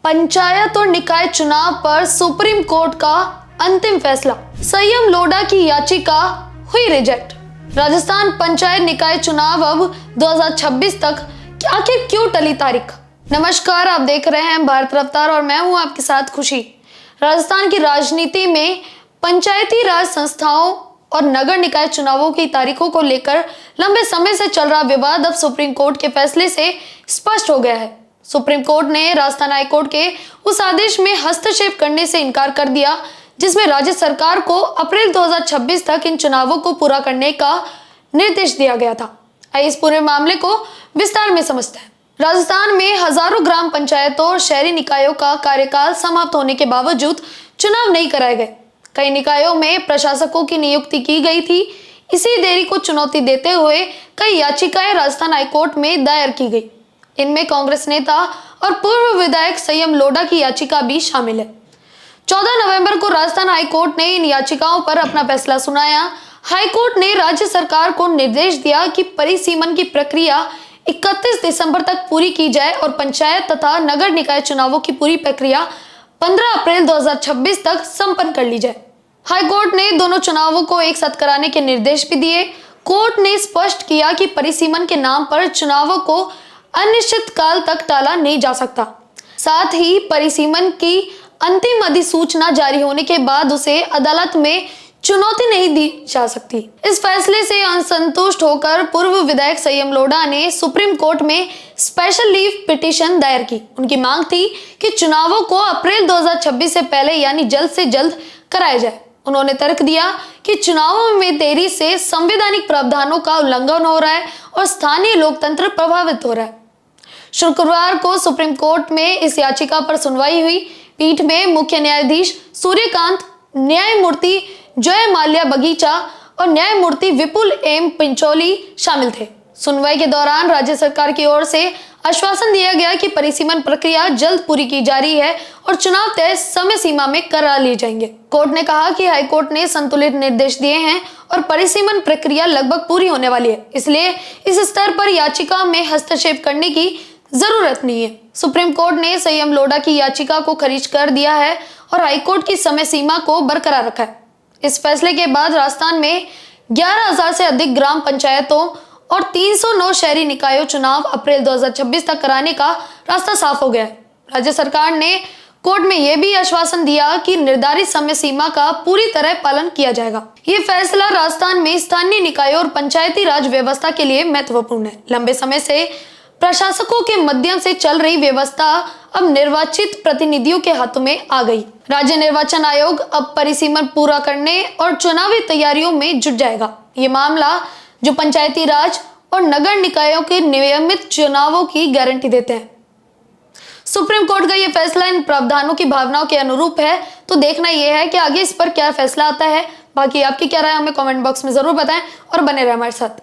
पंचायत और निकाय चुनाव पर सुप्रीम कोर्ट का अंतिम फैसला। संयम लोढ़ा की याचिका हुई रिजेक्ट। राजस्थान पंचायत निकाय चुनाव अब 2026 तक, आखिर क्यों टली तारीख। नमस्कार, आप देख रहे हैं भारत रफ्तार और मैं हूं आपके साथ खुशी। राजस्थान की राजनीति में पंचायती राज संस्थाओं और नगर निकाय चुनावों की तारीखों को लेकर लंबे समय से चल रहा विवाद अब सुप्रीम कोर्ट के फैसले से स्पष्ट हो गया है। सुप्रीम कोर्ट ने राजस्थान हाई कोर्ट के उस आदेश में हस्तक्षेप करने से इनकार कर दिया जिसमें राज्य सरकार को अप्रैल 2026 तक इन चुनावों को पूरा करने का निर्देश दिया गया था। आइए इस पूरे मामले को विस्तार में समझते हैं। राजस्थान में हजारों ग्राम पंचायतों और शहरी निकायों का कार्यकाल समाप्त होने के बावजूद चुनाव नहीं कराए गए। कई निकायों में प्रशासकों की नियुक्ति की गई थी। इसी देरी को चुनौती देते हुए कई याचिकाएं राजस्थान हाईकोर्ट में दायर की गई। इनमें कांग्रेस नेता और पूर्व विधायक संयम लोढ़ा की याचिका भी शामिल है। 14 नवंबर को राजस्थान हाईकोर्ट ने इन याचिकाओं पर अपना फैसला सुनाया। हाईकोर्ट ने राज्य सरकार को निर्देश दिया कि परिसीमन की प्रक्रिया 31 दिसंबर तक पूरी की जाए और पंचायत तथा नगर निकाय चुनावों की पूरी प्रक्रिया 15 अप्रैल 2026 तक संपन्न कर ली जाए। हाईकोर्ट ने दोनों चुनावों को एक साथ कराने के निर्देश भी दिए। कोर्ट ने स्पष्ट किया कि परिसीमन के नाम पर चुनावों को अनिश्चित काल तक टाला नहीं जा सकता। साथ ही परिसीमन की अंतिम अधिसूचना जारी होने के बाद उसे अदालत में चुनौती नहीं दी जा सकती। इस फैसले से असंतुष्ट होकर पूर्व विधायक संयम लोढ़ा ने सुप्रीम कोर्ट में स्पेशल लीव पिटीशन दायर की। उनकी मांग थी कि चुनावों को अप्रैल 2026 से पहले यानी जल्द से जल्द कराया जाए। उन्होंने तर्क दिया कि चुनावों में देरी से संवैधानिक प्रावधानों का उल्लंघन हो रहा है और स्थानीय लोकतंत्र प्रभावित हो रहा है। शुक्रवार को सुप्रीम कोर्ट में इस याचिका पर सुनवाई हुई। पीठ में मुख्य न्यायाधीश सूर्यकांत, न्यायमूर्ति जय माल्या बगीचा और न्यायमूर्ति विपुल एम पिंचोली शामिल थे। सुनवाई के दौरान राज्य सरकार की ओर से आश्वासन दिया गया कि परिसीमन प्रक्रिया जल्द पूरी की जा रही है और चुनाव तय समय सीमा में करा लिए जाएंगे। कोर्ट ने कहा कि हाईकोर्ट ने संतुलित निर्देश दिए हैं और परिसीमन प्रक्रिया लगभग पूरी होने वाली है, इसलिए इस स्तर पर याचिका में हस्तक्षेप करने की जरूरत नहीं है। सुप्रीम कोर्ट ने संयम लोढ़ा की याचिका को खारिज कर दिया है और हाईकोर्ट की समय सीमा को बरकरार रखा है। इस फैसले के बाद राजस्थान में 11,000 से अधिक ग्राम पंचायतों और 309 शहरी निकायों चुनाव अप्रैल 2026 तक कराने का रास्ता साफ हो गया है। राज्य सरकार ने कोर्ट में यह भी आश्वासन दिया कि निर्धारित समय सीमा का पूरी तरह पालन किया जाएगा। ये फैसला राजस्थान में स्थानीय निकायों और पंचायती राज व्यवस्था के लिए महत्वपूर्ण है। लंबे समय से प्रशासकों के माध्यम से चल रही व्यवस्था अब निर्वाचित प्रतिनिधियों के हाथों में आ गई। राज्य निर्वाचन आयोग अब परिसीमन पूरा करने और चुनावी तैयारियों में जुट जाएगा। ये मामला जो पंचायती राज और नगर निकायों के नियमित चुनावों की गारंटी देते हैं। सुप्रीम कोर्ट का यह फैसला इन प्रावधानों की भावनाओं के अनुरूप है, तो देखना यह है कि आगे इस पर क्या फैसला आता है। बाकी आपकी क्या राय हमें कमेंट बॉक्स में जरूर बताएं और बने रहे हमारे साथ।